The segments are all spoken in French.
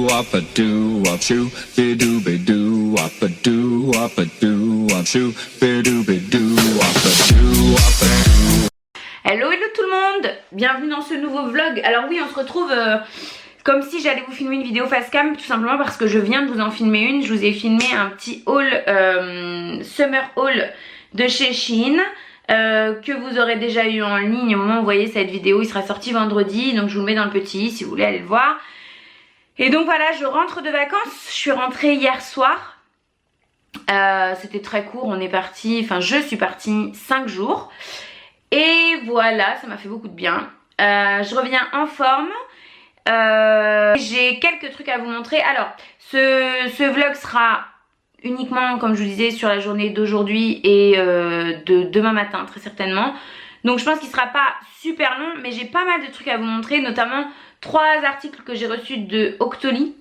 wop a doo wop shoo, bidoo bidoo wop a doo wop a doo wop shoo, bidoo bidoo wop a doo wop a doo. Hello tout le monde, bienvenue dans ce nouveau vlog. Alors oui, on se retrouve comme si j'allais vous filmer une vidéo face cam, tout simplement parce que je viens de vous en filmer une. Je vous ai filmé un petit haul, summer haul de chez Shein. Que vous aurez déjà eu en ligne au moment où vous voyez cette vidéo. Il sera sorti vendredi, donc je vous le mets dans le petit si vous voulez aller le voir. Et donc voilà, je rentre de vacances. Je suis rentrée hier soir. C'était très court, on est parti, enfin je suis partie 5 jours. Et voilà, ça m'a fait beaucoup de bien. Je reviens en forme. J'ai quelques trucs à vous montrer. Alors ce vlog sera uniquement, comme je vous disais, sur la journée d'aujourd'hui et de demain matin très certainement. Donc je pense qu'il sera pas super long, mais j'ai pas mal de trucs à vous montrer, notamment 3 articles que j'ai reçus de Octoly.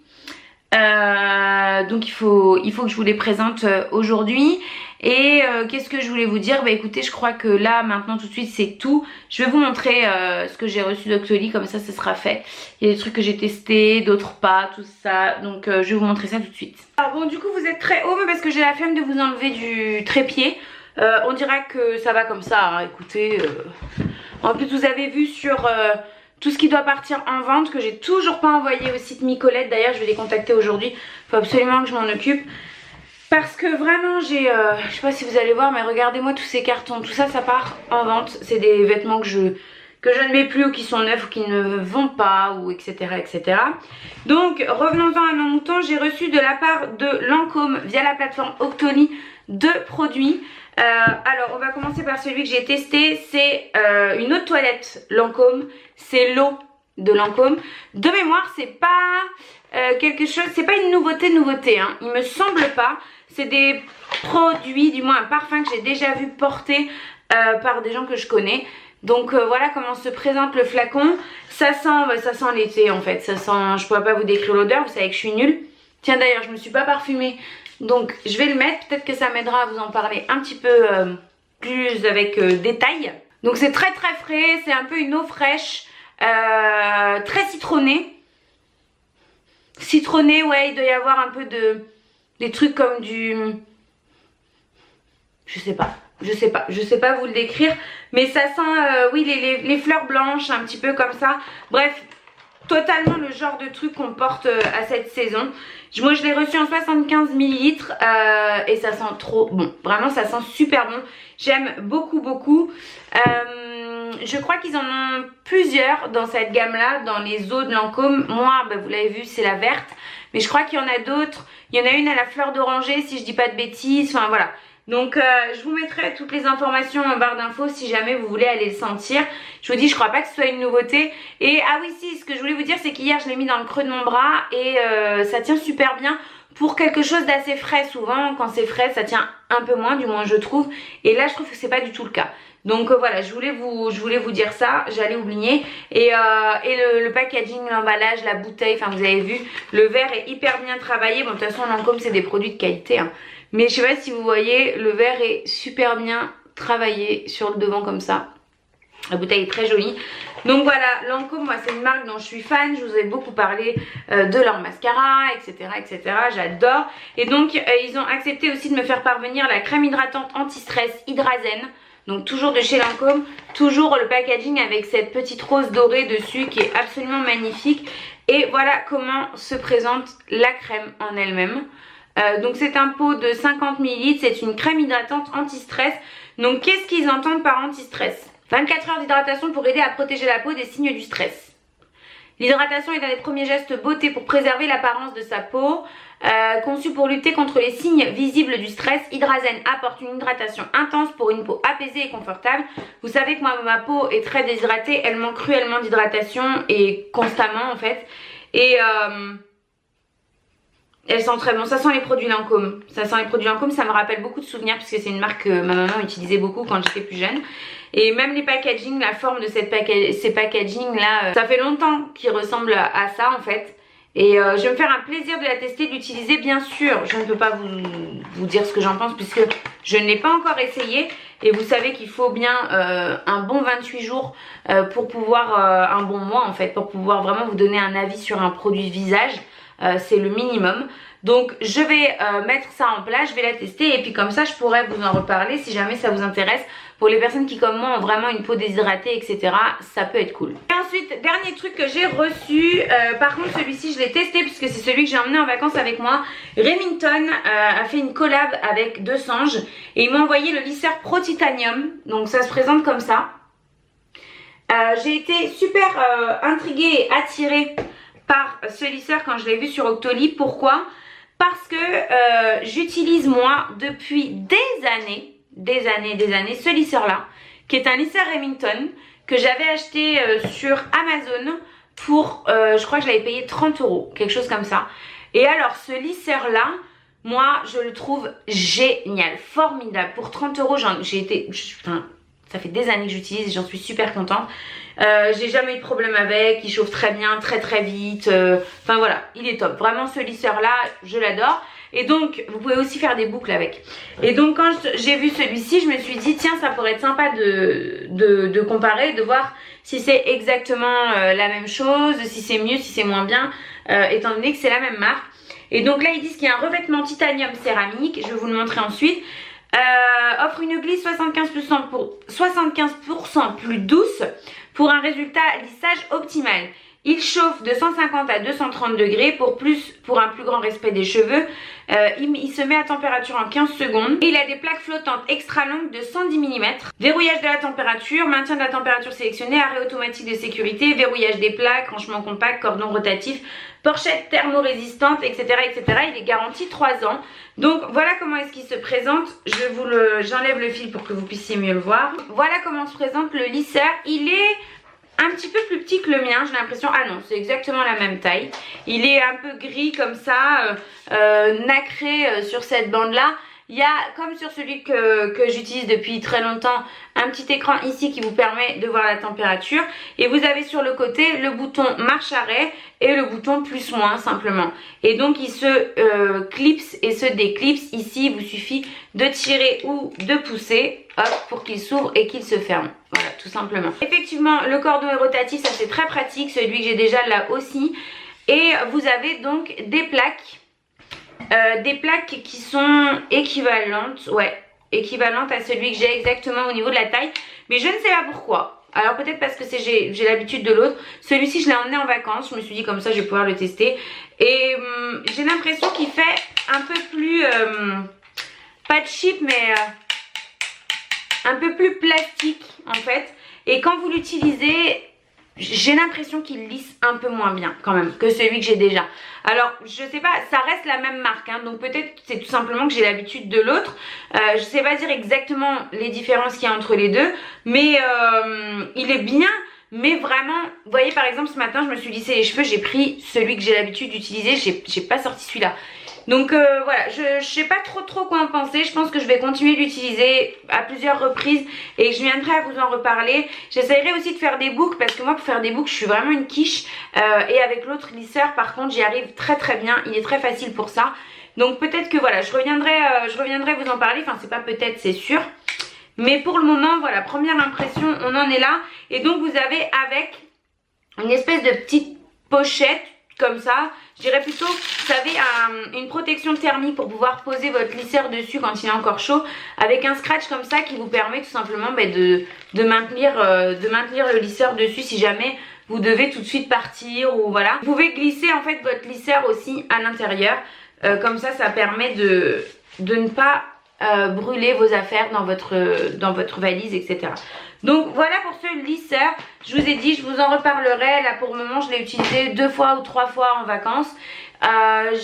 Donc il faut que je vous les présente aujourd'hui. Et qu'est-ce que je voulais vous dire? Bah écoutez, je crois que là maintenant tout de suite c'est tout. Je vais vous montrer ce que j'ai reçu d'Octoly, comme ça ce sera fait. Il y a des trucs que j'ai testés, d'autres pas, tout ça. Donc je vais vous montrer ça tout de suite. Alors bon, du coup vous êtes très haut, mais parce que j'ai la flemme de vous enlever du trépied. On dirait que ça va comme ça, hein. Écoutez, en plus vous avez vu sur tout ce qui doit partir en vente, que j'ai toujours pas envoyé au site Micolette. D'ailleurs je vais les contacter aujourd'hui, il faut absolument que je m'en occupe. Parce que vraiment j'ai, je sais pas si vous allez voir, mais regardez-moi tous ces cartons, tout ça, ça part en vente. C'est des vêtements que je ne mets plus, ou qui sont neufs, ou qui ne vont pas, ou etc. etc. Donc revenons-en à nos moutons. J'ai reçu de la part de Lancôme via la plateforme Octoly 2 produits. Alors on va commencer par celui que j'ai testé. C'est une eau de toilette Lancôme. C'est l'eau de Lancôme. De mémoire c'est pas quelque chose, c'est pas une nouveauté hein. Il me semble pas. C'est des produits, du moins un parfum que j'ai déjà vu porter par des gens que je connais. Donc voilà comment se présente le flacon. Ça sent l'été en fait. Ça sent, je pourrais pas vous décrire l'odeur, vous savez que je suis nulle. Tiens d'ailleurs je me suis pas parfumée, donc je vais le mettre. Peut-être que ça m'aidera à vous en parler un petit peu plus avec détail. Donc c'est très très frais, c'est un peu une eau fraîche, très citronnée. Citronné, ouais, il doit y avoir un peu des trucs comme du... Je sais pas vous le décrire, mais ça sent, oui, les fleurs blanches, un petit peu comme ça. Bref, totalement le genre de truc qu'on porte à cette saison. Moi je l'ai reçu en 75 ml et ça sent trop bon, vraiment ça sent super bon. J'aime beaucoup. Je crois qu'ils en ont plusieurs dans cette gamme là, dans les eaux de Lancôme. Moi bah, vous l'avez vu, c'est la verte, mais je crois qu'il y en a d'autres. Il y en a une à la fleur d'oranger si je dis pas de bêtises, enfin voilà. Donc je vous mettrai toutes les informations en barre d'infos si jamais vous voulez aller le sentir. Je vous dis, je crois pas que ce soit une nouveauté. Et ah oui si, ce que je voulais vous dire c'est qu'hier je l'ai mis dans le creux de mon bras et ça tient super bien pour quelque chose d'assez frais. Souvent quand c'est frais ça tient un peu moins, du moins je trouve. Et là je trouve que c'est pas du tout le cas. Donc voilà, je voulais vous dire ça, j'allais oublier. Et le packaging, l'emballage, la bouteille, enfin vous avez vu, le verre est hyper bien travaillé. Bon de toute façon Lancôme c'est des produits de qualité hein. Mais je sais pas si vous voyez, le verre est super bien travaillé sur le devant comme ça. La bouteille est très jolie. Donc voilà, Lancôme, moi c'est une marque dont je suis fan. Je vous ai beaucoup parlé de leur mascara, etc. J'adore. Et donc ils ont accepté aussi de me faire parvenir la crème hydratante anti-stress Hydrazen. Donc toujours de chez Lancôme. Toujours le packaging avec cette petite rose dorée dessus qui est absolument magnifique. Et voilà comment se présente la crème en elle-même. Donc c'est un pot de 50 ml, c'est une crème hydratante anti-stress. Donc qu'est-ce qu'ils entendent par anti-stress? 24 heures d'hydratation pour aider à protéger la peau des signes du stress. L'hydratation est un des premiers gestes beauté pour préserver l'apparence de sa peau. Conçu pour lutter contre les signes visibles du stress, Hydrazen apporte une hydratation intense pour une peau apaisée et confortable. Vous savez que moi ma peau est très déshydratée, elle manque cruellement d'hydratation et constamment en fait. Et elle sent très bon, ça sent les produits Lancôme. Ça sent les produits Lancôme, ça me rappelle beaucoup de souvenirs parce que c'est une marque que ma maman utilisait beaucoup quand j'étais plus jeune. Et même les packaging, la forme de ces packaging là, ça fait longtemps qu'ils ressemblent à ça en fait. Et je vais me faire un plaisir de la tester, de l'utiliser bien sûr. Je ne peux pas vous dire ce que j'en pense puisque je ne l'ai pas encore essayé. Et vous savez qu'il faut bien un bon 28 jours pour pouvoir, un bon mois en fait, pour pouvoir vraiment vous donner un avis sur un produit visage. c'est le minimum. Donc je vais mettre ça en place, je vais la tester et puis comme ça je pourrais vous en reparler si jamais ça vous intéresse. Pour les personnes qui comme moi ont vraiment une peau déshydratée etc, ça peut être cool. Et ensuite, dernier truc que j'ai reçu, par contre celui-ci je l'ai testé puisque c'est celui que j'ai emmené en vacances avec moi. Remington a fait une collab avec Desange et il m'a envoyé le lisseur Pro Titanium. Donc ça se présente comme ça. J'ai été super intriguée et attirée par ce lisseur quand je l'ai vu sur Octoly. Pourquoi ? Parce que j'utilise moi depuis des années ce lisseur là qui est un lisseur Remington que j'avais acheté sur Amazon pour je crois que je l'avais payé 30 €, quelque chose comme ça. Et alors ce lisseur là, moi je le trouve génial, formidable. Pour 30 €, ça fait des années que j'utilise et j'en suis super contente. J'ai jamais eu de problème avec, il chauffe très bien, très vite. Enfin voilà, il est top. Vraiment ce lisseur là, je l'adore. Et donc vous pouvez aussi faire des boucles avec. Et donc quand j'ai vu celui-ci, je me suis dit tiens ça pourrait être sympa de comparer, de voir si c'est exactement la même chose, si c'est mieux, si c'est moins bien, étant donné que c'est la même marque. Et donc là ils disent qu'il y a un revêtement titanium céramique, je vais vous le montrer ensuite. Offre une glisse 75% plus douce pour un résultat lissage optimal. Il chauffe de 150 à 230 degrés pour un plus grand respect des cheveux. Il se met à température en 15 secondes. Et il a des plaques flottantes extra longues de 110 mm. Verrouillage de la température, maintien de la température sélectionnée, arrêt automatique de sécurité, verrouillage des plaques, ranchement compact, cordon rotatif, pochette thermorésistante, etc. etc. Il est garanti 3 ans. Donc voilà comment est-ce qu'il se présente. J'enlève le fil pour que vous puissiez mieux le voir. Voilà comment se présente le lisseur. Il est un petit peu plus petit que le mien, j'ai l'impression. Ah non, c'est exactement la même taille. Il est un peu gris comme ça, nacré sur cette bande là. Il y a, comme sur celui que j'utilise depuis très longtemps, un petit écran ici qui vous permet de voir la température. Et vous avez sur le côté le bouton marche-arrêt et le bouton plus-moins simplement. Et donc il se clipse et se déclipse. Ici, il vous suffit de tirer ou de pousser, hop, pour qu'il s'ouvre et qu'il se ferme. Voilà, tout simplement. Effectivement, le cordon est rotatif, ça c'est très pratique. Celui que j'ai déjà là aussi. Et vous avez donc des plaques. Des plaques qui sont équivalentes, équivalentes à celui que j'ai exactement au niveau de la taille, mais je ne sais pas pourquoi. Alors peut-être parce que j'ai l'habitude de l'autre. Celui-ci je l'ai emmené en vacances, je me suis dit comme ça je vais pouvoir le tester. Et j'ai l'impression qu'il fait un peu plus, pas cheap mais un peu plus plastique en fait. Et quand vous l'utilisez, j'ai l'impression qu'il lisse un peu moins bien quand même que celui que j'ai déjà. Alors je sais pas, ça reste la même marque hein, donc peut-être c'est tout simplement que j'ai l'habitude de l'autre. Je sais pas dire exactement les différences qu'il y a entre les deux, mais il est bien. Mais vraiment, vous voyez par exemple ce matin je me suis lissé les cheveux, j'ai pris celui que j'ai l'habitude d'utiliser, j'ai pas sorti celui-là. Donc voilà, je sais pas trop quoi en penser. Je pense que je vais continuer d'utiliser à plusieurs reprises et je viendrai à vous en reparler. J'essaierai aussi de faire des boucles parce que moi pour faire des boucles je suis vraiment une quiche. Et avec l'autre lisseur par contre j'y arrive très bien. Il est très facile pour ça. Donc peut-être que voilà, je reviendrai vous en parler. Enfin c'est pas peut-être, c'est sûr. Mais pour le moment voilà, première impression, on en est là. Et donc vous avez avec une espèce de petite pochette comme ça, je dirais plutôt, vous savez, une protection thermique pour pouvoir poser votre lisseur dessus quand il est encore chaud, avec un scratch comme ça qui vous permet tout simplement de maintenir le lisseur dessus si jamais vous devez tout de suite partir ou voilà. Vous pouvez glisser en fait votre lisseur aussi à l'intérieur, comme ça permet de ne pas brûler vos affaires dans votre valise, etc. Donc voilà pour ce lisseur. Je vous ai dit, je vous en reparlerai. Là pour le moment je l'ai utilisé 2 fois ou 3 fois en vacances.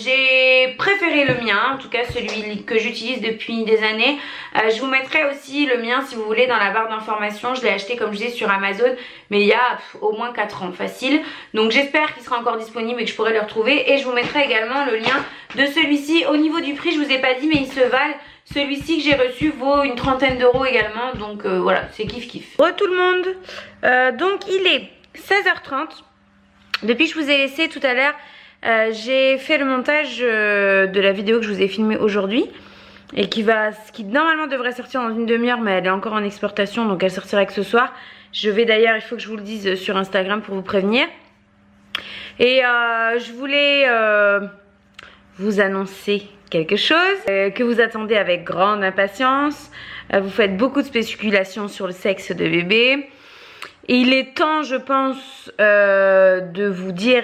J'ai préféré le mien, en tout cas celui que j'utilise depuis des années. Je vous mettrai aussi le mien si vous voulez dans la barre d'informations. Je l'ai acheté comme je disais sur Amazon, mais il y a au moins 4 ans facile. Donc j'espère qu'il sera encore disponible et que je pourrai le retrouver. Et je vous mettrai également le lien de celui-ci. Au niveau du prix je vous ai pas dit mais il se valent. Celui-ci que j'ai reçu vaut une trentaine d'euros également, donc voilà, c'est kiff. Re tout le monde, donc il est 16h30. Depuis que je vous ai laissé tout à l'heure, j'ai fait le montage de la vidéo que je vous ai filmée aujourd'hui et qui normalement devrait sortir dans une demi-heure, mais elle est encore en exportation, donc elle sortira que ce soir. Je vais d'ailleurs, il faut que je vous le dise sur Instagram pour vous prévenir. Et je voulais vous annoncer quelque chose que vous attendez avec grande impatience. Vous faites beaucoup de spéculations sur le sexe de bébé. Et il est temps, je pense, de vous dire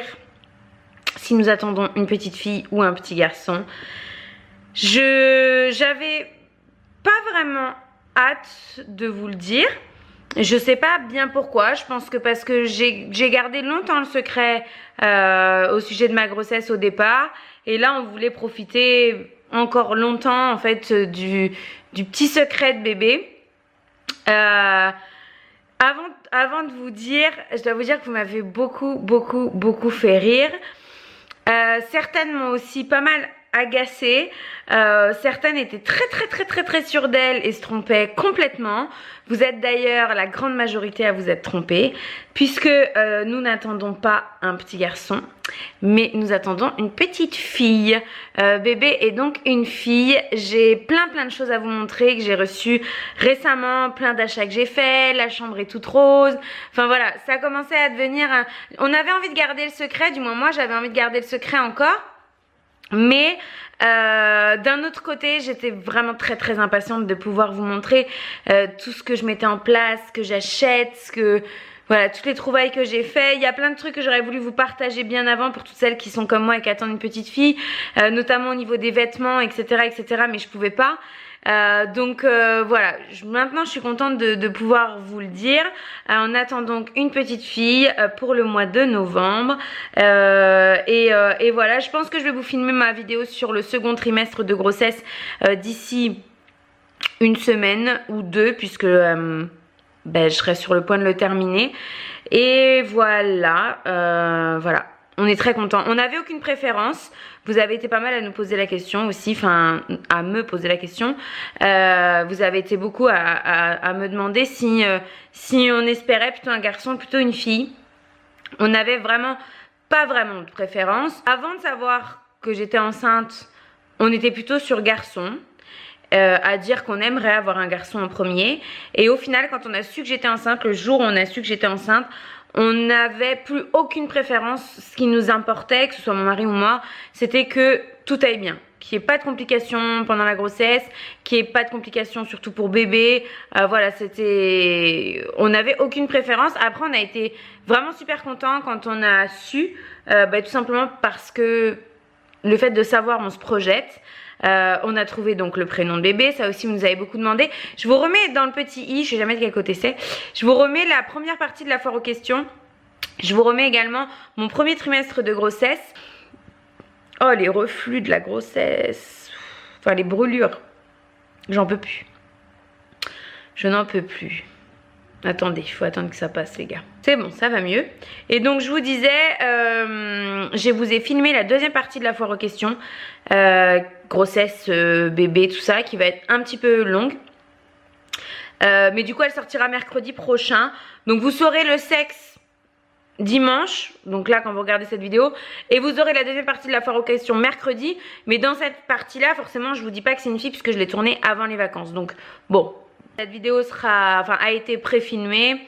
si nous attendons une petite fille ou un petit garçon. J'avais pas vraiment hâte de vous le dire. Je sais pas bien pourquoi. Je pense que parce que j'ai gardé longtemps le secret au sujet de ma grossesse au départ. Et là, on voulait profiter encore longtemps en fait du petit secret de bébé. Avant de vous dire, je dois vous dire que vous m'avez beaucoup fait rire. Certaines m'ont aussi pas mal agacée. Certaines étaient très sûres d'elles et se trompaient complètement. Vous êtes d'ailleurs la grande majorité à vous être trompés, puisque nous n'attendons pas un petit garçon, mais nous attendons une petite fille. Bébé est donc une fille. J'ai plein de choses à vous montrer que j'ai reçues récemment, plein d'achats que j'ai faits, la chambre est toute rose. Enfin voilà, ça a commencé à devenir on avait envie de garder le secret, du moins moi j'avais envie de garder le secret encore. Mais d'un autre côté, j'étais vraiment très impatiente de pouvoir vous montrer tout ce que je mettais en place, ce que j'achète, voilà, toutes les trouvailles que j'ai fait. Il y a plein de trucs que j'aurais voulu vous partager bien avant pour toutes celles qui sont comme moi et qui attendent une petite fille, notamment au niveau des vêtements, etc., mais je pouvais pas. Donc voilà, maintenant je suis contente de pouvoir vous le dire. On attend donc une petite fille pour le mois de novembre et voilà, je pense que je vais vous filmer ma vidéo sur le second trimestre de grossesse d'ici une semaine ou deux, puisque je serai sur le point de le terminer. Et voilà, voilà. On est très contents. On n'avait aucune préférence. Vous avez été pas mal à nous poser la question aussi, enfin à me poser la question. Vous avez été beaucoup à me demander si on espérait plutôt un garçon, plutôt une fille. On n'avait pas vraiment de préférence. Avant de savoir que j'étais enceinte, on était plutôt sur garçon. À dire qu'on aimerait avoir un garçon en premier. Et au final, quand on a su que j'étais enceinte, le jour où on a su que j'étais enceinte, on n'avait plus aucune préférence. Ce qui nous importait, que ce soit mon mari ou moi, c'était que tout aille bien, qu'il n'y ait pas de complications pendant la grossesse, qu'il n'y ait pas de complications surtout pour bébé. Voilà, on n'avait aucune préférence. Après, on a été vraiment super contents quand on a su, tout simplement parce que le fait de savoir, on se projette. On a trouvé donc le prénom de bébé, ça aussi vous nous avez beaucoup demandé. Je vous remets dans le petit i, je sais jamais de quel côté c'est. Je vous remets la première partie de la foire aux questions. Je vous remets également mon premier trimestre de grossesse. Oh, les reflux de la grossesse. Enfin, les brûlures. J'en peux plus. Je n'en peux plus. Attendez, il faut attendre que ça passe les gars. C'est bon, ça va mieux. Et donc je vous disais, je vous ai filmé la deuxième partie de la foire aux questions. Grossesse, bébé, tout ça, qui va être un petit peu longue. Mais du coup elle sortira mercredi prochain. Donc vous saurez le sexe dimanche, donc là quand vous regardez cette vidéo, et vous aurez la deuxième partie de la foire aux questions mercredi. Mais dans cette partie là forcément je vous dis pas que c'est une fille puisque je l'ai tournée avant les vacances. Donc bon, cette vidéo a été pré-filmée.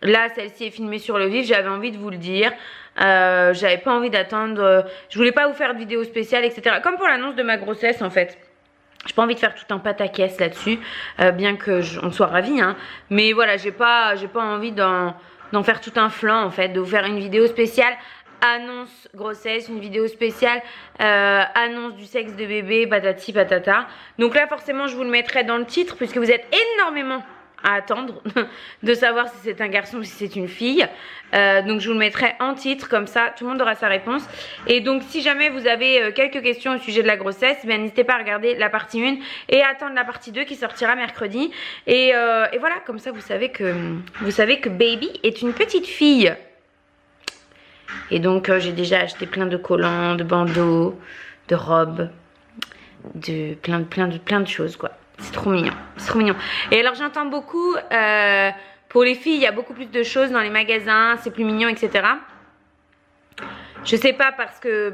Là celle-ci est filmée sur le vif, j'avais envie de vous le dire. J'avais pas envie d'attendre, je voulais pas vous faire de vidéo spéciale, etc. Comme pour l'annonce de ma grossesse en fait. J'ai pas envie de faire tout un pataquès là-dessus, bien que on soit ravis, hein. Mais voilà, j'ai pas envie d'en faire tout un flanc en fait, de vous faire une vidéo spéciale annonce grossesse, une vidéo spéciale annonce du sexe de bébé, patati patata. Donc là forcément je vous le mettrai dans le titre puisque vous êtes énormément à attendre de savoir si c'est un garçon ou si c'est une fille. Donc je vous le mettrai en titre, comme ça tout le monde aura sa réponse. Et donc si jamais vous avez quelques questions au sujet de la grossesse, n'hésitez pas à regarder la partie 1 et à attendre la partie 2 qui sortira mercredi. Et voilà, comme ça vous savez que baby est une petite fille. Et donc j'ai déjà acheté plein de collants, de bandeaux, de robes, de plein de choses quoi. C'est trop mignon, c'est trop mignon. Et alors j'entends beaucoup, pour les filles il y a beaucoup plus de choses dans les magasins, c'est plus mignon, etc. Je sais pas parce que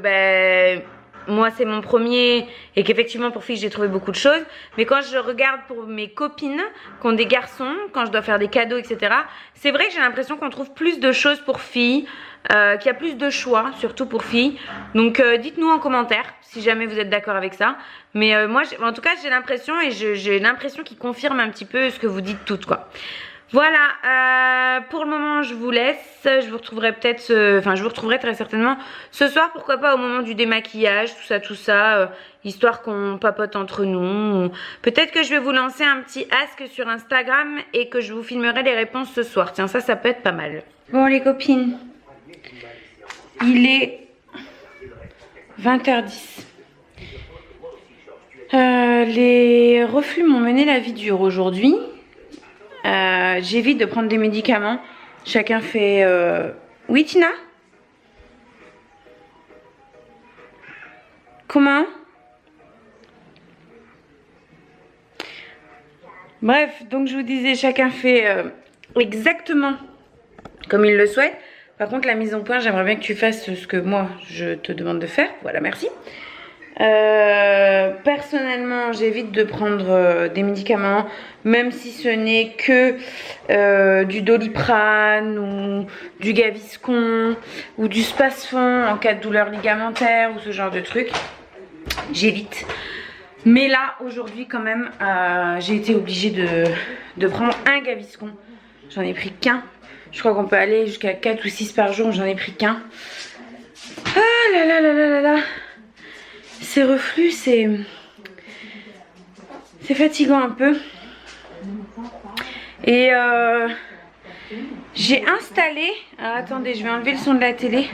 moi c'est mon premier et qu'effectivement pour filles j'ai trouvé beaucoup de choses. Mais quand je regarde pour mes copines qui ont des garçons, quand je dois faire des cadeaux, etc. C'est vrai que j'ai l'impression qu'on trouve plus de choses pour filles, qu'il y a plus de choix, surtout pour filles. Donc dites-nous en commentaire si jamais vous êtes d'accord avec ça. Mais moi, en tout cas, j'ai l'impression et j'ai l'impression qu'il confirme un petit peu ce que vous dites toutes, quoi. Voilà, pour le moment je vous laisse, je vous retrouverai peut-être, je vous retrouverai très certainement ce soir, pourquoi pas au moment du démaquillage, tout ça, histoire qu'on papote entre nous. Peut-être que je vais vous lancer un petit ask sur Instagram et que je vous filmerai les réponses ce soir, tiens ça peut être pas mal. Bon les copines, il est 20h10. Les reflux m'ont mené la vie dure aujourd'hui. J'évite de prendre des médicaments. Chacun fait... Oui, Tina? Comment? Bref, donc je vous disais, chacun fait exactement comme il le souhaite. Par contre, la mise en point, j'aimerais bien que tu fasses ce que moi, je te demande de faire. Voilà, merci. Personnellement j'évite de prendre des médicaments, même si ce n'est que du Doliprane ou du Gaviscon ou du Spasfon en cas de douleur ligamentaire ou ce genre de truc, j'évite. Mais là aujourd'hui quand même j'ai été obligée de prendre un Gaviscon. J'en ai pris qu'un. Je crois qu'on peut aller jusqu'à 4 ou 6 par jour, j'en ai pris qu'un. Ah là là là là là là. Ces reflux, c'est fatigant un peu. Et j'ai installé... Alors attendez, je vais enlever le son de la télé.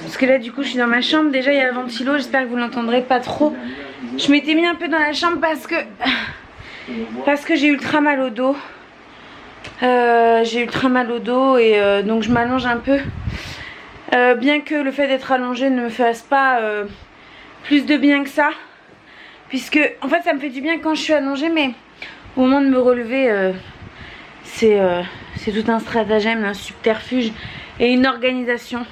Parce que là, du coup, je suis dans ma chambre. Déjà, il y a le ventilo. J'espère que vous l'entendrez pas trop. Je m'étais mis un peu dans la chambre parce que j'ai ultra mal au dos. J'ai ultra mal au dos et donc je m'allonge un peu. Bien que le fait d'être allongée ne me fasse pas... plus de bien que ça, puisque en fait ça me fait du bien quand je suis allongée, mais au moment de me relever c'est tout un stratagème, un subterfuge et une organisation.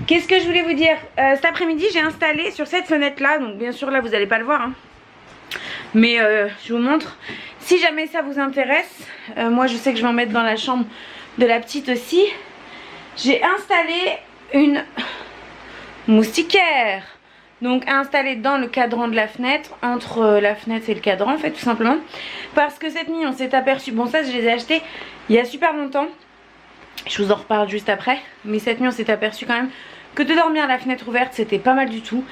Qu'est-ce que je voulais vous dire, cet après-midi j'ai installé sur cette fenêtre là, donc bien sûr là vous n'allez pas le voir hein, mais je vous montre si jamais ça vous intéresse. Moi je sais que je vais en mettre dans la chambre de la petite aussi. J'ai installé une moustiquaire, donc installée dans le cadran de la fenêtre, entre la fenêtre et le cadran en fait, tout simplement. Parce que cette nuit on s'est aperçu, bon ça je les ai achetés il y a super longtemps, je vous en reparle juste après, mais cette nuit on s'est aperçu quand même que de dormir à la fenêtre ouverte c'était pas mal du tout,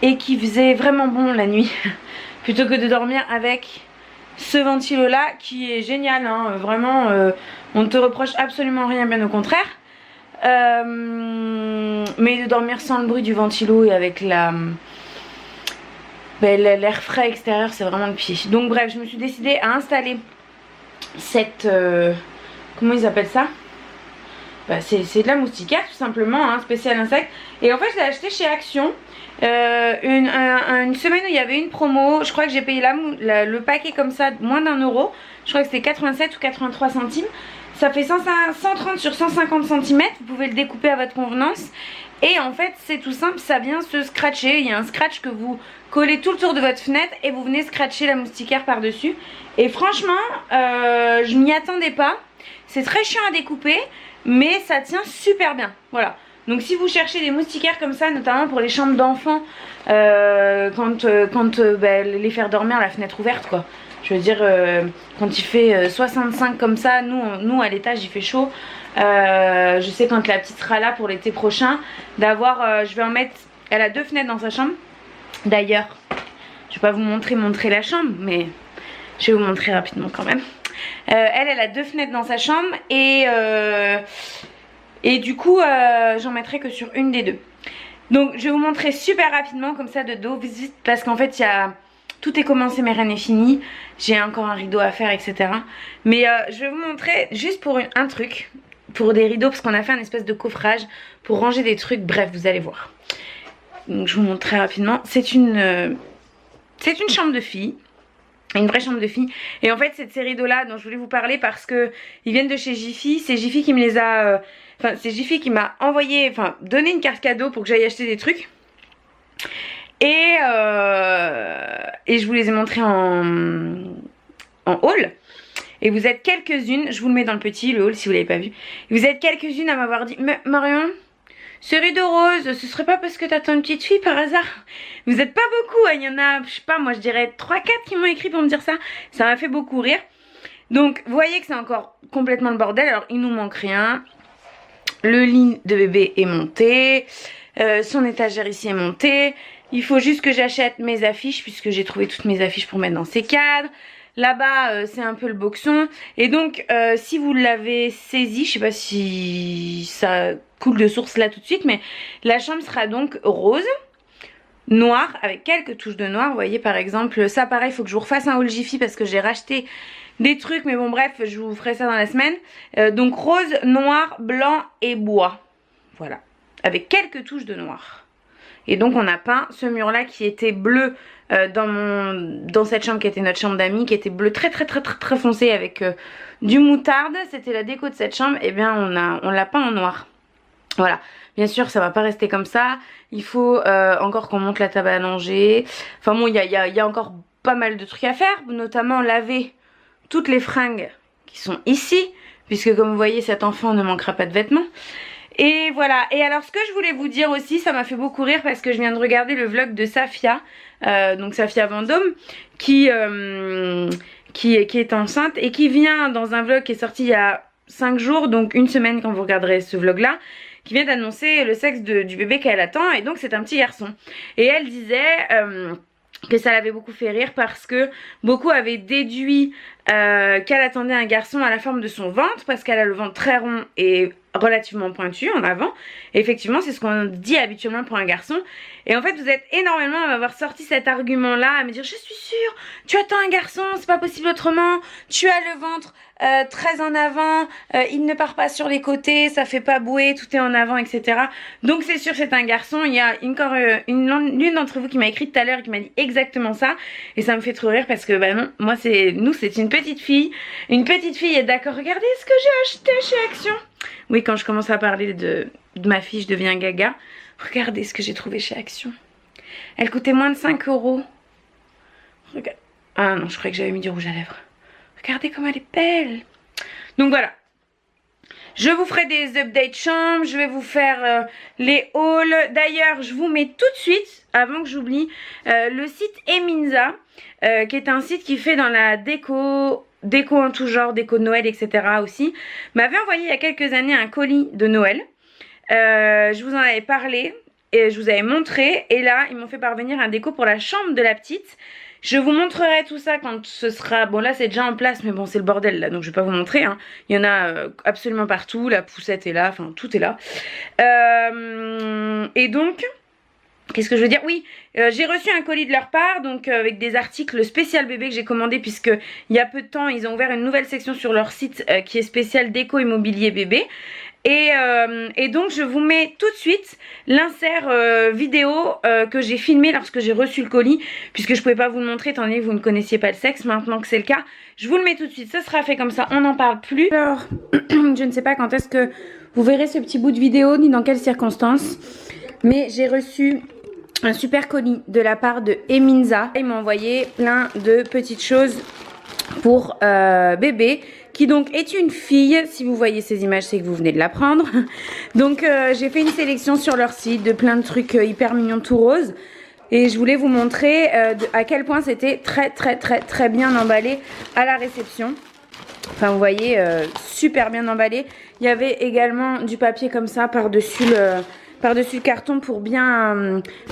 et qu'il faisait vraiment bon la nuit, plutôt que de dormir avec ce ventilo là qui est génial hein, vraiment on ne te reproche absolument rien, bien au contraire. Mais de dormir sans le bruit du ventilo et avec l'air frais extérieur, c'est vraiment le pied. Donc bref, je me suis décidée à installer cette comment ils appellent ça, c'est de la moustiquaire tout simplement hein, spécial insecte. Et en fait je l'ai acheté chez Action une semaine où il y avait une promo. Je crois que j'ai payé le paquet comme ça moins d'1 €. Je crois que c'était 87 ou 83 centimes. Ça fait 130 sur 150 cm, vous pouvez le découper à votre convenance. Et en fait c'est tout simple, ça vient se scratcher. Il y a un scratch que vous collez tout le tour de votre fenêtre et vous venez scratcher la moustiquaire par dessus. Et franchement je m'y attendais pas. C'est très chiant à découper mais ça tient super bien, voilà. Donc si vous cherchez des moustiquaires comme ça, notamment pour les chambres d'enfants, quand les faire dormir à la fenêtre ouverte quoi. Je veux dire quand il fait 65 comme ça, nous à l'étage il fait chaud. Je sais quand la petite sera là pour l'été prochain d'avoir, je vais en mettre, elle a 2 fenêtres dans sa chambre. D'ailleurs, je vais pas vous montrer la chambre, mais je vais vous montrer rapidement quand même. Elle a 2 fenêtres dans sa chambre et du coup j'en mettrai que sur une des 2. Donc je vais vous montrer super rapidement comme ça de dos, parce qu'en fait il y a... Tout est commencé mais rien n'est fini. J'ai encore un rideau à faire etc. Mais je vais vous montrer juste pour un truc, pour des rideaux, parce qu'on a fait un espèce de coffrage pour ranger des trucs. Bref, vous allez voir. Donc je vous montre très rapidement. C'est une chambre de fille. Une vraie chambre de fille. Et en fait c'est de ces rideaux là dont je voulais vous parler parce que ils viennent de chez Jiffy. C'est Jiffy qui me les a... Enfin c'est Jiffy qui m'a envoyé, donné une carte cadeau pour que j'aille acheter des trucs. Et je vous les ai montrés en haul. Et vous êtes quelques-unes, je vous le mets dans le petit, le haul si vous l'avez pas vu. Vous êtes quelques-unes à m'avoir dit, mais Marion, ce rideau rose, ce serait pas parce que t'attends une petite fille par hasard? Vous êtes pas beaucoup, hein. Il y en a, je sais pas, moi je dirais 3-4 qui m'ont écrit pour me dire ça. Ça m'a fait beaucoup rire. Donc vous voyez que c'est encore complètement le bordel. Alors il nous manque rien. Le lit de bébé est monté. Son étagère ici est montée. Il faut juste que j'achète mes affiches puisque j'ai trouvé toutes mes affiches pour mettre dans ces cadres. Là-bas, c'est un peu le boxon. Et donc, si vous l'avez saisi, je sais pas si ça coule de source là tout de suite, mais la chambre sera donc rose, noir, avec quelques touches de noir. Vous voyez, par exemple, ça pareil, il faut que je vous refasse un haul Jiffy parce que j'ai racheté des trucs. Mais bon, bref, je vous ferai ça dans la semaine. Donc, rose, noir, blanc et bois. Voilà, avec quelques touches de noir. Et donc on a peint ce mur là qui était bleu dans cette chambre qui était notre chambre d'amis, qui était bleu très foncé avec du moutarde. C'était la déco de cette chambre. Et bien on l'a peint en noir. Voilà, bien sûr ça va pas rester comme ça. Il faut encore qu'on monte la table à langer. Enfin bon, il y a encore pas mal de trucs à faire, notamment laver toutes les fringues qui sont ici, puisque comme vous voyez cet enfant ne manquera pas de vêtements. Et voilà, et alors ce que je voulais vous dire aussi, ça m'a fait beaucoup rire parce que je viens de regarder le vlog de Safia, donc Safia Vendôme, qui est enceinte et qui vient dans un vlog qui est sorti il y a 5 jours, donc une semaine quand vous regarderez ce vlog là, qui vient d'annoncer le sexe du bébé qu'elle attend, et donc c'est un petit garçon. Et elle disait que ça l'avait beaucoup fait rire parce que beaucoup avaient déduit qu'elle attendait un garçon à la forme de son ventre parce qu'elle a le ventre très rond et relativement pointu en avant. Et effectivement, c'est ce qu'on dit habituellement pour un garçon. Et en fait, vous êtes énormément à m'avoir sorti cet argument-là, à me dire, je suis sûre, tu attends un garçon, c'est pas possible autrement, tu as le ventre très en avant, il ne part pas sur les côtés, ça fait pas bouée, tout est en avant, etc. Donc c'est sûr, c'est un garçon. Il y a encore l'une d'entre vous qui m'a écrit tout à l'heure et qui m'a dit exactement ça. Et ça me fait trop rire parce que, bah non, moi c'est une petite fille. Une petite fille est d'accord, regardez ce que j'ai acheté chez Action. Oui, quand je commence à parler de ma fille, je deviens gaga. Regardez ce que j'ai trouvé chez Action. Elle coûtait moins de 5 €. Regarde. Ah non, je croyais que j'avais mis du rouge à lèvres. Regardez comme elle est belle. Donc voilà. Je vous ferai des updates chambres. Je vais vous faire les hauls. D'ailleurs, je vous mets tout de suite, avant que j'oublie, le site Eminza, qui est un site qui fait dans la déco en tout genre, déco de Noël, etc. aussi, m'avait envoyé il y a quelques années un colis de Noël. Je vous en avais parlé et je vous avais montré, et là ils m'ont fait parvenir un déco pour la chambre de la petite. Je vous montrerai tout ça quand ce sera, bon là c'est déjà en place mais bon c'est le bordel là donc je vais pas vous montrer hein. Il y en a absolument partout, la poussette est là, enfin tout est là. Et donc qu'est-ce que je veux dire? Oui, j'ai reçu un colis de leur part, donc avec des articles spécial bébé que j'ai commandé, puisque il y a peu de temps ils ont ouvert une nouvelle section sur leur site qui est spécial déco immobilier bébé. Et donc je vous mets tout de suite l'insert vidéo que j'ai filmé lorsque j'ai reçu le colis, puisque je pouvais pas vous le montrer étant donné que vous ne connaissiez pas le sexe. Maintenant que c'est le cas, je vous le mets tout de suite, ça sera fait comme ça, on n'en parle plus. Alors, je ne sais pas quand est-ce que vous verrez ce petit bout de vidéo, ni dans quelles circonstances, mais j'ai reçu un super colis de la part de Eminza. Ils m'ont envoyé plein de petites choses pour bébé, qui donc est une fille. Si vous voyez ces images, c'est que vous venez de l'apprendre. Donc j'ai fait une sélection sur leur site de plein de trucs hyper mignons tout rose. Et je voulais vous montrer à quel point c'était très bien emballé à la réception. Enfin vous voyez, super bien emballé. Il y avait également du papier comme ça par-dessus le carton pour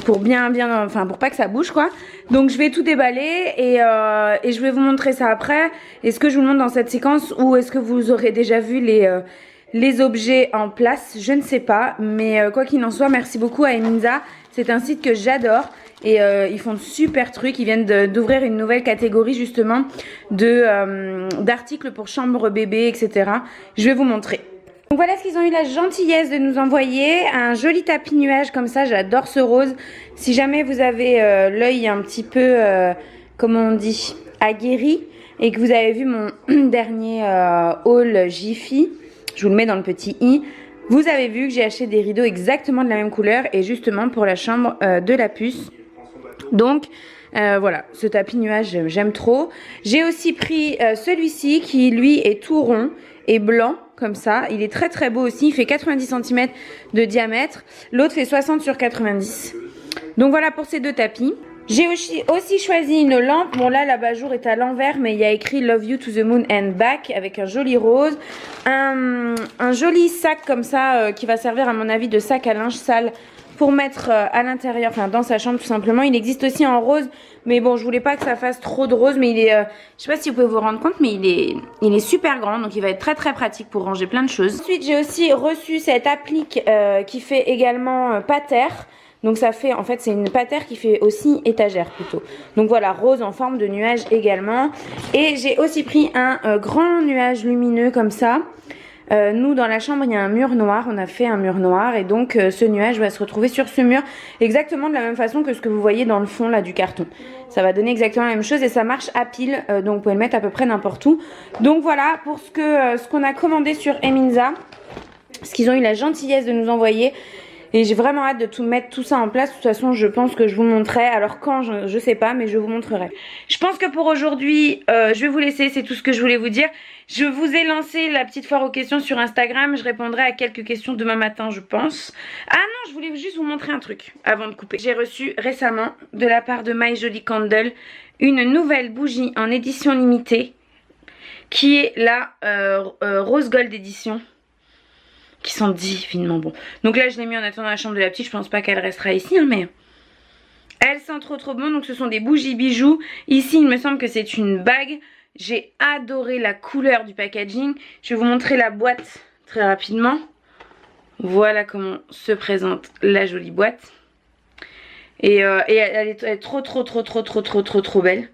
pour pas que ça bouge quoi. Donc je vais tout déballer et je vais vous montrer ça après. Est-ce que je vous le montre dans cette séquence ou est-ce que vous aurez déjà vu les objets en place? Je ne sais pas, mais quoi qu'il en soit, merci beaucoup à Eminza. C'est un site que j'adore et ils font de super trucs. Ils viennent d'ouvrir une nouvelle catégorie justement d'articles pour chambre bébé, etc. Je vais vous montrer. Donc voilà ce qu'ils ont eu la gentillesse de nous envoyer, un joli tapis nuage comme ça, j'adore ce rose. Si jamais vous avez l'œil un petit peu, comment on dit, aguerri, et que vous avez vu mon dernier haul Jiffy, je vous le mets dans le petit i, vous avez vu que j'ai acheté des rideaux exactement de la même couleur, et justement pour la chambre de la puce. Donc voilà, ce tapis nuage j'aime trop. J'ai aussi pris celui-ci qui lui est tout rond et blanc comme ça. Il est très très beau aussi, il fait 90 cm de diamètre. L'autre fait 60 sur 90. Donc voilà pour ces deux tapis. J'ai aussi choisi une lampe. Bon là l'abat-jour est à l'envers mais il y a écrit Love You to the Moon and Back avec un joli rose. Un joli sac comme ça qui va servir à mon avis de sac à linge sale pour mettre à l'intérieur, enfin dans sa chambre tout simplement. Il existe aussi en rose, mais bon je voulais pas que ça fasse trop de rose, mais il est, je sais pas si vous pouvez vous rendre compte, mais il est super grand, donc il va être très très pratique pour ranger plein de choses. Ensuite j'ai aussi reçu cette applique qui fait également pater. Donc ça fait, en fait c'est une pater qui fait aussi étagère plutôt. Donc voilà, rose en forme de nuage également. Et j'ai aussi pris un grand nuage lumineux comme ça. Nous dans la chambre il y a un mur noir, on a fait un mur noir et donc ce nuage va se retrouver sur ce mur exactement de la même façon que ce que vous voyez dans le fond là du carton. Ça va donner exactement la même chose et ça marche à pile, donc vous pouvez le mettre à peu près n'importe où. Donc voilà pour ce qu'on a commandé sur Eminza, ce qu'ils ont eu la gentillesse de nous envoyer. Et j'ai vraiment hâte de mettre tout ça en place. De toute façon je pense que je vous montrerai. Alors quand je sais pas, mais je vous montrerai. Je pense que pour aujourd'hui je vais vous laisser. C'est tout ce que je voulais vous dire. Je vous ai lancé la petite foire aux questions sur Instagram. Je répondrai à quelques questions demain matin je pense. Ah non, je voulais juste vous montrer un truc avant de couper. J'ai reçu récemment de la part de My Jolie Candle une nouvelle bougie en édition limitée qui est la Rose Gold édition, qui sont divinement bons. Donc là je l'ai mis en attendant la chambre de la petite. Je pense pas qu'elle restera ici hein, mais elle sent trop bon. Donc ce sont des bougies bijoux. Ici il me semble que c'est une bague. J'ai adoré la couleur du packaging. Je vais vous montrer la boîte très rapidement. Voilà comment se présente la jolie boîte. Et elle est trop belle.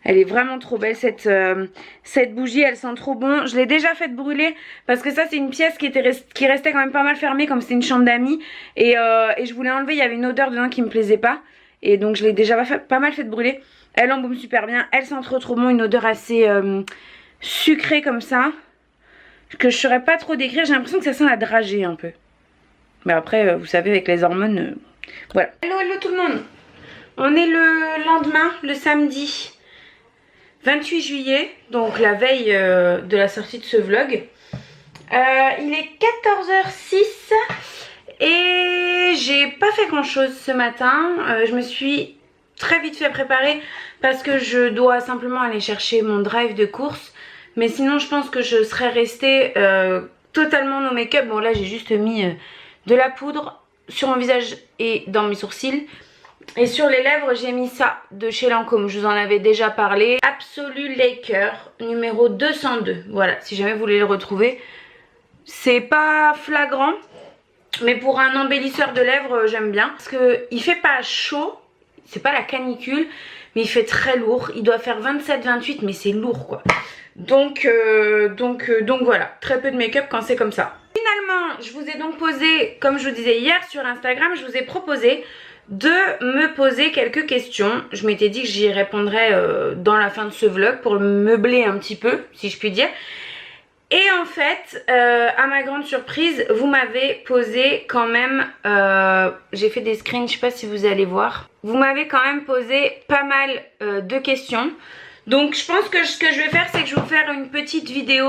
Elle est vraiment trop belle cette bougie, elle sent trop bon. Je l'ai déjà fait brûler parce que ça c'est une pièce qui restait quand même pas mal fermée comme c'était une chambre d'amis. Et je voulais enlever, il y avait une odeur dedans qui me plaisait pas. Et donc je l'ai déjà pas mal fait brûler. Elle embaume super bien, elle sent trop bon, une odeur assez sucrée comme ça. Que je saurais pas trop décrire, j'ai l'impression que ça sent la dragée un peu. Mais après vous savez avec les hormones, voilà. Hello tout le monde. On est le lendemain, le samedi 28 juillet, donc la veille de la sortie de ce vlog. Il est 14h06 et j'ai pas fait grand chose ce matin. Je me suis très vite fait préparer parce que je dois simplement aller chercher mon drive de course. Mais sinon je pense que je serais restée totalement no make-up. Bon là j'ai juste mis de la poudre sur mon visage et dans mes sourcils. Et sur les lèvres j'ai mis ça de chez Lancôme, je vous en avais déjà parlé. Absolute Laker numéro 202. Voilà, si jamais vous voulez le retrouver. C'est pas flagrant, mais pour un embellisseur de lèvres j'aime bien. Parce qu'il fait pas chaud, c'est pas la canicule, mais il fait très lourd. Il doit faire 27-28 mais c'est lourd quoi. Donc voilà, très peu de make-up quand c'est comme ça. Finalement je vous ai donc posé, comme je vous disais hier sur Instagram, je vous ai proposé de me poser quelques questions. Je m'étais dit que j'y répondrais dans la fin de ce vlog pour meubler un petit peu, si je puis dire. Et en fait, à ma grande surprise, vous m'avez posé quand même, j'ai fait des screens, je sais pas si vous allez voir. Vous m'avez quand même posé pas mal de questions. Donc je pense que ce que je vais faire, c'est que je vais vous faire une petite vidéo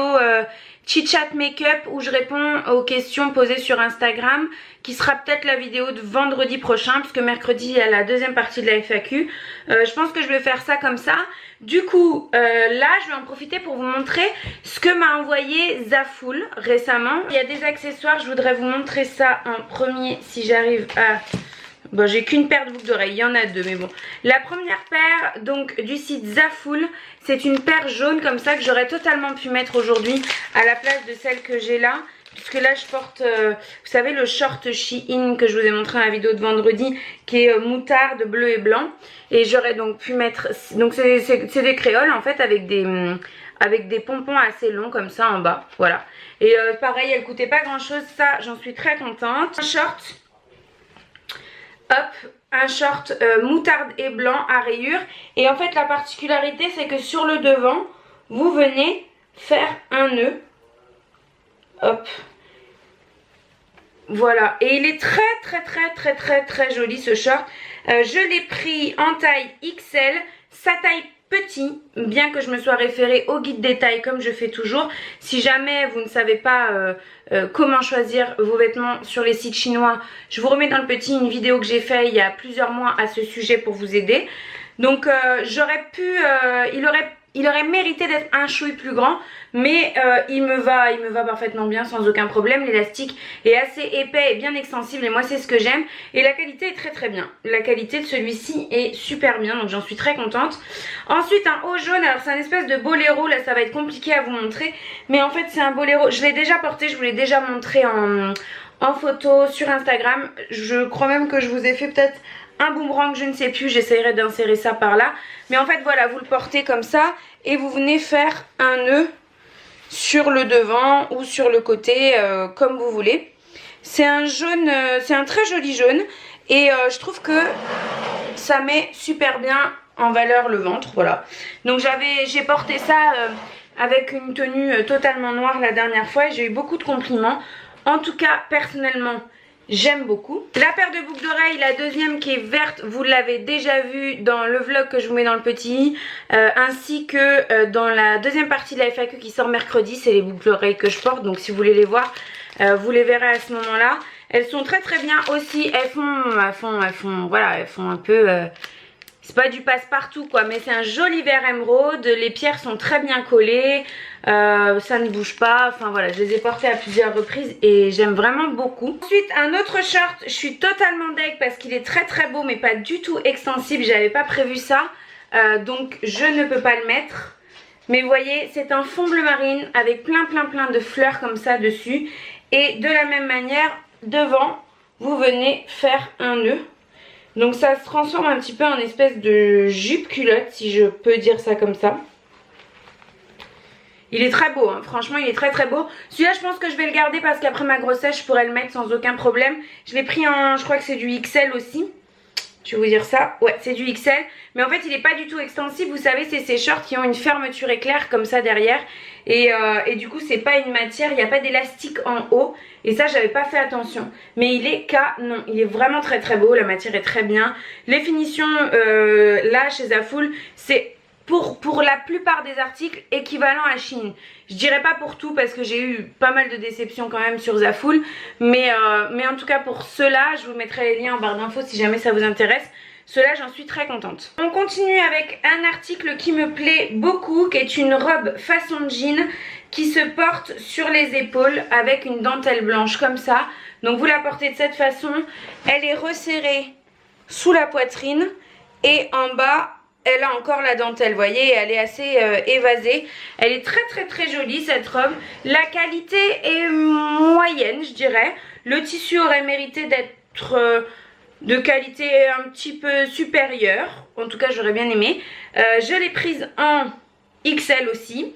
chit-chat make-up où je réponds aux questions posées sur Instagram, qui sera peut-être la vidéo de vendredi prochain, puisque mercredi il y a la deuxième partie de la FAQ. Je pense que je vais faire ça comme ça. Du coup, là je vais en profiter pour vous montrer ce que m'a envoyé Zafoul récemment. Il y a des accessoires, je voudrais vous montrer ça en premier si j'arrive à... Bon, j'ai qu'une paire de boucles d'oreilles, il y en a deux, mais bon. La première paire, donc, du site Zafoul, c'est une paire jaune comme ça que j'aurais totalement pu mettre aujourd'hui à la place de celle que j'ai là. Puisque là, je porte, vous savez, le short Shein que je vous ai montré dans la vidéo de vendredi, qui est moutarde, bleu et blanc. Et j'aurais donc pu mettre, donc c'est des créoles en fait, avec des pompons assez longs comme ça en bas, voilà. Et pareil, elle coûtait pas grand chose, ça, j'en suis très contente. Un short... Hop, un short moutarde et blanc à rayures. Et en fait la particularité c'est que sur le devant, vous venez faire un nœud. Hop. Voilà, et il est très joli ce short. Je l'ai pris en taille XL, sa taille petit, bien que je me sois référée au guide des tailles comme je fais toujours. Si jamais vous ne savez pas comment choisir vos vêtements sur les sites chinois, je vous remets dans le petit une vidéo que j'ai fait il y a plusieurs mois à ce sujet pour vous aider. Donc j'aurais pu, il aurait mérité d'être un chouï plus grand, mais il me va parfaitement bien sans aucun problème. L'élastique est assez épais et bien extensible et moi c'est ce que j'aime. Et la qualité est très bien. La qualité de celui-ci est super bien, donc j'en suis très contente. Ensuite un haut jaune, alors c'est un espèce de boléro, là ça va être compliqué à vous montrer. Mais en fait c'est un boléro, je l'ai déjà porté, je vous l'ai déjà montré en photo sur Instagram. Je crois même que je vous ai fait peut-être un boomerang, je ne sais plus, j'essaierai d'insérer ça par là. Mais en fait voilà, vous le portez comme ça et vous venez faire un nœud sur le devant ou sur le côté comme vous voulez. C'est un jaune, c'est un très joli jaune et je trouve que ça met super bien en valeur le ventre, voilà. Donc j'ai porté ça avec une tenue totalement noire la dernière fois et j'ai eu beaucoup de compliments. En tout cas personnellement j'aime beaucoup. La paire de boucles d'oreilles, la deuxième qui est verte, vous l'avez déjà vue dans le vlog que je vous mets dans le petit i, ainsi que dans la deuxième partie de la FAQ qui sort mercredi. C'est les boucles d'oreilles que je porte, donc si vous voulez les voir, vous les verrez à ce moment là. Elles sont très bien aussi, elles font un peu... c'est pas du passe-partout quoi, mais c'est un joli vert émeraude, les pierres sont très bien collées, ça ne bouge pas, enfin voilà, je les ai portées à plusieurs reprises et j'aime vraiment beaucoup. Ensuite un autre short, je suis totalement deg parce qu'il est très beau mais pas du tout extensible, j'avais pas prévu ça, donc je ne peux pas le mettre. Mais vous voyez, c'est un fond bleu marine avec plein de fleurs comme ça dessus. Et de la même manière, devant, vous venez faire un nœud. Donc ça se transforme un petit peu en espèce de jupe culotte, si je peux dire ça comme ça. Il est très beau, hein. Franchement il est très beau. Celui-là je pense que je vais le garder parce qu'après ma grossesse je pourrais le mettre sans aucun problème. Je l'ai pris en, je crois que c'est du XL aussi. Je vais vous dire ça, ouais c'est du XL. Mais en fait il n'est pas du tout extensible, vous savez c'est ces shorts qui ont une fermeture éclair comme ça derrière. Et du coup c'est pas une matière, il n'y a pas d'élastique en haut. Et ça j'avais pas fait attention. Mais il est canon, il est vraiment très beau, la matière est très bien. Les finitions là chez Zaful c'est pour la plupart des articles équivalent à Shein. Je dirais pas pour tout parce que j'ai eu pas mal de déceptions quand même sur Zaful. Mais en tout cas pour ceux-là, je vous mettrai les liens en barre d'infos si jamais ça vous intéresse. Ceux-là j'en suis très contente. On continue avec un article qui me plaît beaucoup, qui est une robe façon jean qui se porte sur les épaules avec une dentelle blanche comme ça. Donc vous la portez de cette façon. Elle est resserrée sous la poitrine et en bas elle a encore la dentelle, vous voyez, elle est assez évasée. Elle est très jolie cette robe. La qualité est moyenne, je dirais. Le tissu aurait mérité d'être de qualité un petit peu supérieure. En tout cas, j'aurais bien aimé. Je l'ai prise en XL aussi.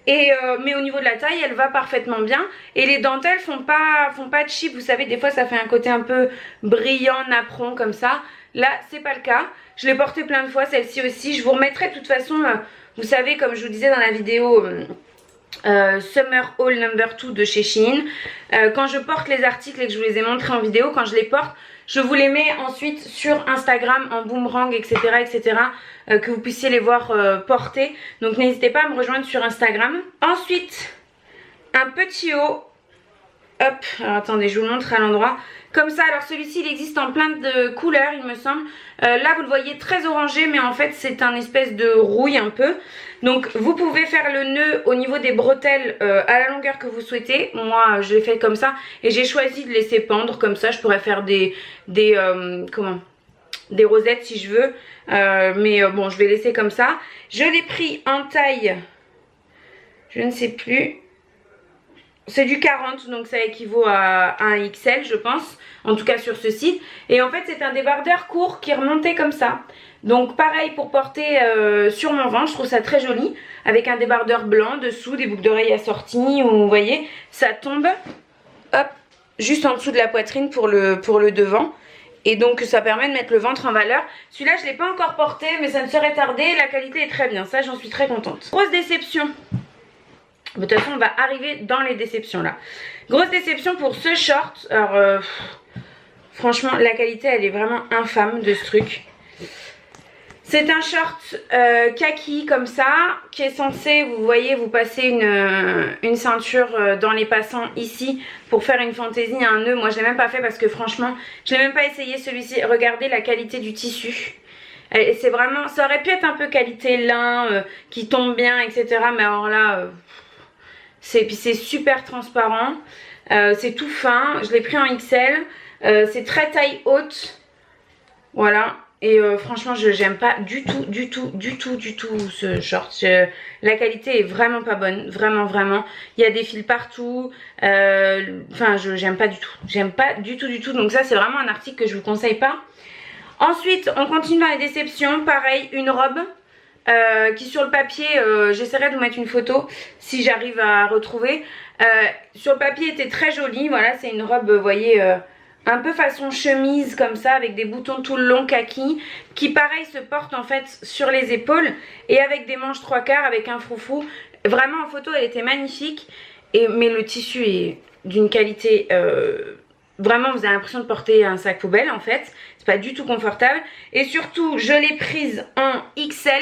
Mais au niveau de la taille, elle va parfaitement bien. Et les dentelles font pas cheap. Vous savez, des fois, ça fait un côté un peu brillant, napperon comme ça. Là, c'est pas le cas. Je l'ai portée plein de fois, celle-ci aussi. Je vous remettrai de toute façon, vous savez, comme je vous disais dans la vidéo Summer Haul Number 2 de chez Shein. Quand je porte les articles et que je vous les ai montrés en vidéo, quand je les porte, je vous les mets ensuite sur Instagram en boomerang, etc. Que vous puissiez les voir porter. Donc n'hésitez pas à me rejoindre sur Instagram. Ensuite, un petit haut. Hop, alors attendez, je vous le montre à l'endroit. Comme ça, alors celui-ci il existe en plein de couleurs il me semble. Là vous le voyez très orangé mais en fait c'est un espèce de rouille un peu. Donc vous pouvez faire le nœud au niveau des bretelles à la longueur que vous souhaitez. Moi je l'ai fait comme ça et j'ai choisi de laisser pendre comme ça. Je pourrais faire des rosettes si je veux. Mais bon je vais laisser comme ça. Je l'ai pris en taille, je ne sais plus. C'est du 40 donc ça équivaut à un XL je pense, en tout cas sur ce site. Et en fait c'est un débardeur court qui remontait comme ça. Donc pareil pour porter sur mon ventre, je trouve ça très joli. Avec un débardeur blanc dessous, des boucles d'oreilles assorties, où vous voyez ça tombe hop, juste en dessous de la poitrine pour le devant. Et donc ça permet de mettre le ventre en valeur. Celui-là je ne l'ai pas encore porté mais ça ne serait tardé, la qualité est très bien, ça j'en suis très contente. Grosse déception. De toute façon, on va arriver dans les déceptions là. Grosse déception pour ce short. Alors, franchement, la qualité, elle est vraiment infâme de ce truc. C'est un short kaki comme ça, qui est censé, vous voyez, vous passer une ceinture dans les passants ici pour faire une fantaisie, un nœud. Moi, je l'ai même pas fait parce que franchement, je l'ai même pas essayé celui-ci. Regardez la qualité du tissu. C'est vraiment, ça aurait pu être un peu qualité lin, qui tombe bien, etc. Mais alors là, c'est super transparent. C'est tout fin. Je l'ai pris en XL. C'est très taille haute. Voilà. Et franchement, j'aime pas du tout ce short. La qualité est vraiment pas bonne. Vraiment. Il y a des fils partout. Enfin, j'aime pas du tout. J'aime pas du tout. Donc ça, c'est vraiment un article que je vous conseille pas. Ensuite, on continue dans les déceptions. Pareil, une robe qui sur le papier, j'essaierai de vous mettre une photo si j'arrive à retrouver. Sur le papier, était très jolie. Voilà, c'est une robe, vous voyez... un peu façon chemise comme ça avec des boutons tout le long kaki qui pareil se porte en fait sur les épaules et avec des manches 3/4 avec un froufrou. Vraiment en photo elle était magnifique mais le tissu est d'une qualité vraiment vous avez l'impression de porter un sac poubelle en fait. C'est pas du tout confortable et surtout je l'ai prise en XL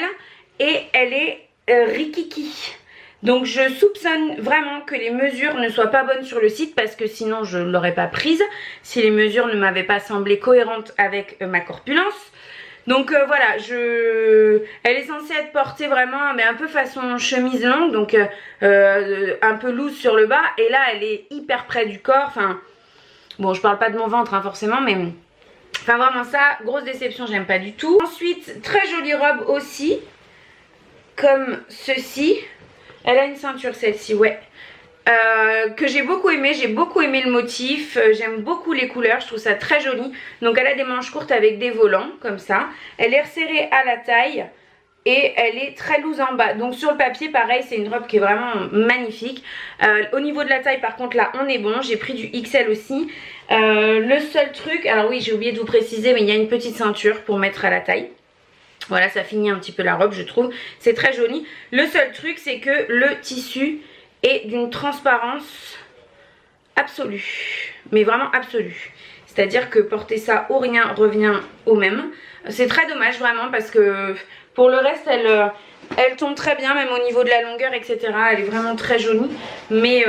et elle est rikiki. Donc je soupçonne vraiment que les mesures ne soient pas bonnes sur le site parce que sinon je ne l'aurais pas prise si les mesures ne m'avaient pas semblé cohérentes avec ma corpulence. Donc voilà, elle est censée être portée vraiment mais un peu façon chemise longue, donc un peu loose sur le bas et là elle est hyper près du corps. Enfin bon, je parle pas de mon ventre hein, forcément, mais enfin vraiment ça, grosse déception, j'aime pas du tout. Ensuite, très jolie robe aussi comme ceci. Elle a une ceinture celle-ci, ouais. Que j'ai beaucoup aimé le motif, j'aime beaucoup les couleurs, je trouve ça très joli. Donc elle a des manches courtes avec des volants, comme ça. Elle est resserrée à la taille et elle est très loose en bas. Donc sur le papier, pareil, c'est une robe qui est vraiment magnifique. Au niveau de la taille, par contre, là, on est bon. J'ai pris du XL aussi. Le seul truc, alors oui, j'ai oublié de vous préciser, mais il y a une petite ceinture pour mettre à la taille. Voilà, ça finit un petit peu la robe, je trouve. C'est très joli. Le seul truc, c'est que le tissu est d'une transparence absolue. Mais vraiment absolue. C'est-à-dire que porter ça ou rien revient au même. C'est très dommage, vraiment, parce que pour le reste, elle tombe très bien, même au niveau de la longueur, etc. Elle est vraiment très jolie. Mais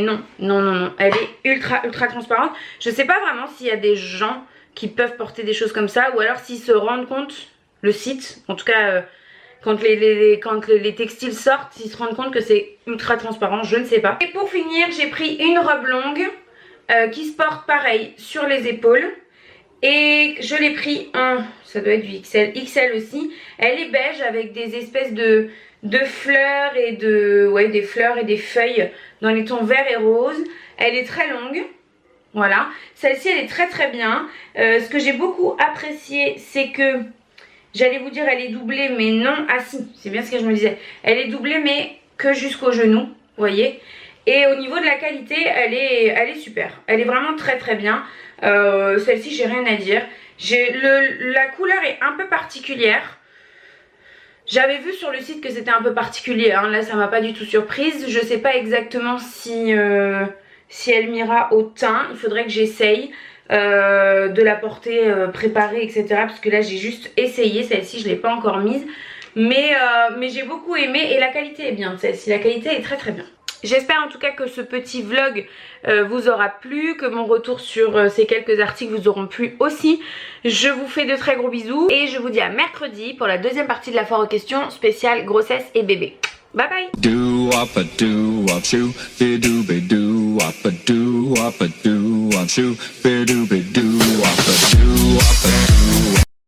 non. Elle est ultra transparente. Je sais pas vraiment s'il y a des gens qui peuvent porter des choses comme ça. Ou alors s'ils se rendent compte... le site, en tout cas quand les textiles sortent, ils se rendent compte que c'est ultra transparent, je ne sais pas. Et pour finir, j'ai pris une robe longue qui se porte pareil sur les épaules et je l'ai pris en, ça doit être du XL aussi. Elle est beige avec des espèces de fleurs et des fleurs et des feuilles dans les tons vert et rose. Elle est très longue. Voilà, celle-ci elle est très bien. Ce que j'ai beaucoup apprécié, c'est que j'allais vous dire elle est doublée mais non, ah si, c'est bien ce que je me disais. Elle est doublée mais que jusqu'au genou, vous voyez. Et au niveau de la qualité, elle est super. Elle est vraiment très bien. Celle-ci, j'ai rien à dire. La couleur est un peu particulière. J'avais vu sur le site que c'était un peu particulier. Hein. Là, ça m'a pas du tout surprise. Je sais pas exactement si elle m'ira au teint. Il faudrait que j'essaye. De la porter préparée, etc. Parce que là j'ai juste essayé, celle-ci je l'ai pas encore mise, mais j'ai beaucoup aimé et la qualité est bien, celle-ci la qualité est très bien. J'espère en tout cas que ce petit vlog vous aura plu, que mon retour sur ces quelques articles vous auront plu aussi. Je vous fais de très gros bisous et je vous dis à mercredi pour la deuxième partie de la foire aux questions spéciale grossesse et bébé. Bye bye. Do up a do up shoo, be do up a do up a do up shoo, be do up a do up a do.